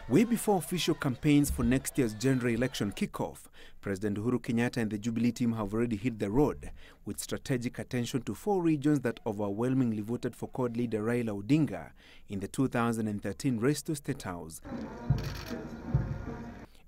Way before official campaigns for next year's general election kick-off, President Uhuru Kenyatta and the Jubilee team have already hit the road, with strategic attention to 4 regions that overwhelmingly voted for CORD leader Raila Odinga in the 2013 race to State House.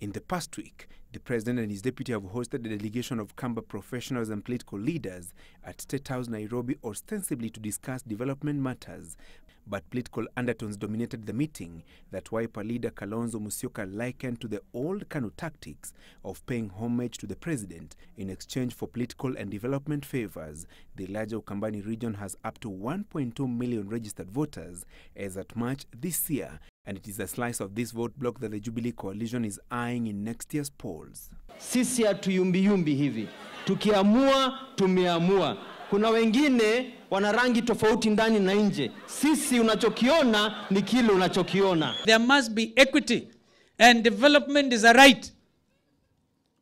In the past week, the President and his deputy have hosted a delegation of Kamba professionals and political leaders at State House, Nairobi, ostensibly to discuss development matters. But political undertones dominated the meeting that Wiper leader Kalonzo Musyoka likened to the old KANU tactics of paying homage to the President in exchange for political and development favors. The larger Ukambani region has up to 1.2 million registered voters as at March this year, and it is a slice of this vote block that the Jubilee coalition is eyeing in next year's polls. Sisi hatuyumbi hivi. Tukiamua, tumeamua. Kuna wengine wana rangi tofauti ndani na nje. Sisi unachokiona ni kile unachokiona. There must be equity and development is a right.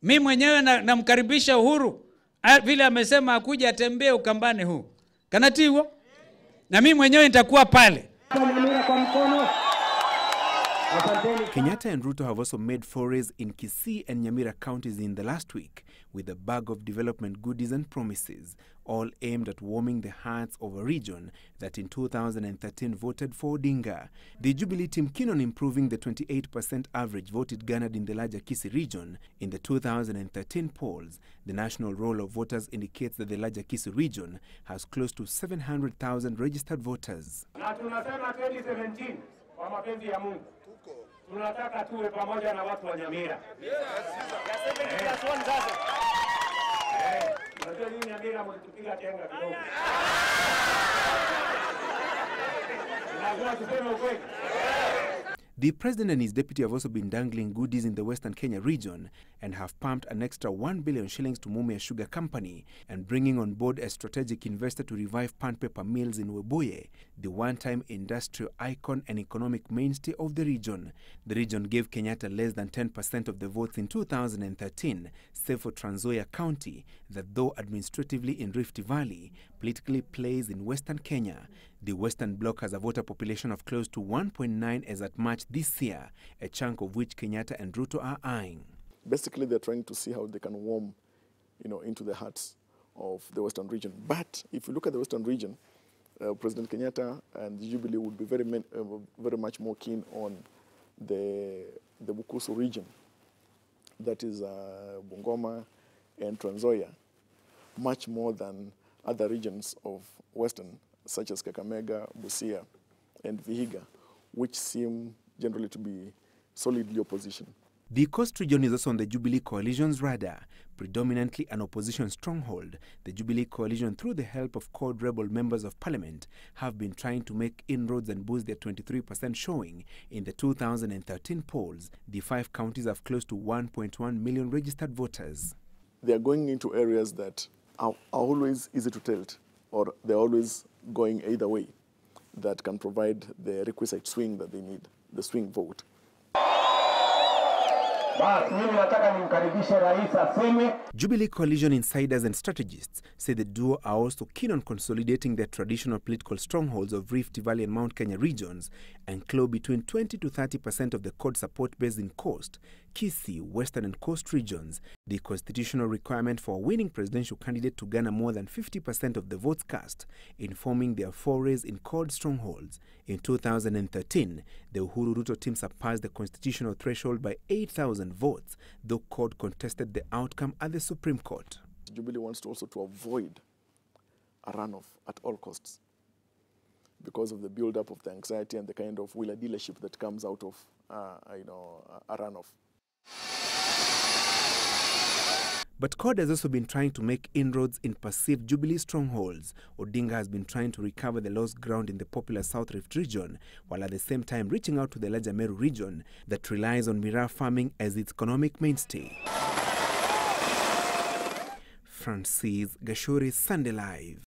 Mimi mwenyewe namkaribisha Uhuru vile amesema akuja atembee Ukambani huu. Kanatiwa? Na mimi mwenyewe nitakuwa pale. Kenyatta and Ruto have also made forays in Kisii and Nyamira counties in the last week with a bag of development goodies and promises, all aimed at warming the hearts of a region that in 2013 voted for Odinga. The Jubilee team keen on improving the 28% average vote it garnered in the larger Kisii region in the 2013 polls. The national roll of voters indicates that the larger Kisii region has close to 700,000 registered voters. Na tunasema 2017 kwa mapenzi ya Mungu. Tunataka tuwe pamoja na watu wa Nyamira. Unajua nini Nyamira mlitupiga tenga kidogo. Lazima tuseme ukweli. The President and his deputy have also been dangling goodies in the Western Kenya region and have pumped an extra 1 billion shillings to Mumia Sugar Company and bringing on board a strategic investor to revive pan paper mills in Webuye, the one-time industrial icon and economic mainstay of the region. The region gave Kenyatta less than 10% of the votes in 2013, save for Trans Nzoia County, that though administratively in Rift Valley, politically plays in Western Kenya. The Western Bloc has a voter population of close to 1.9 as at March this year, a chunk of which Kenyatta and Ruto are eyeing. Basically, they're trying to see how they can warm, into the hearts of the Western region. But if you look at the Western region, President Kenyatta and the Jubilee would be very much more keen on the Bukusu region, that is Bungoma and Trans Nzoia, much more than other regions of Western, such as Kakamega, Busia, and Vihiga, which seem generally to be solidly opposition. The Coast region is also on the Jubilee coalition's radar. Predominantly an opposition stronghold, the Jubilee coalition, through the help of CORD rebel members of parliament, have been trying to make inroads and boost their 23% showing in the 2013 polls. The 5 counties have close to 1.1 million registered voters. They are going into areas that are always easy to tilt, or they're always going either way, that can provide the requisite swing that they need, the swing vote. Jubilee coalition insiders and strategists say the duo are also keen on consolidating their traditional political strongholds of Rift Valley and Mount Kenya regions and claw between 20 to 30% of the CORD support base in Coast, Kisii, Western and Coast regions. The constitutional requirement for a winning presidential candidate to garner more than 50% of the votes cast, informing their forays in CORD strongholds. In 2013, the Uhuru Ruto team surpassed the constitutional threshold by 8,000 votes, though CORD contested the outcome at the Supreme Court. Jubilee wants to also avoid a runoff at all costs because of the build-up of the anxiety and the kind of wheeler dealership that comes out of a runoff. But CORD has also been trying to make inroads in perceived Jubilee strongholds. Odinga has been trying to recover the lost ground in the popular South Rift region, while at the same time reaching out to the larger Meru region that relies on miraa farming as its economic mainstay. Francis Gachuri, Sunday Live.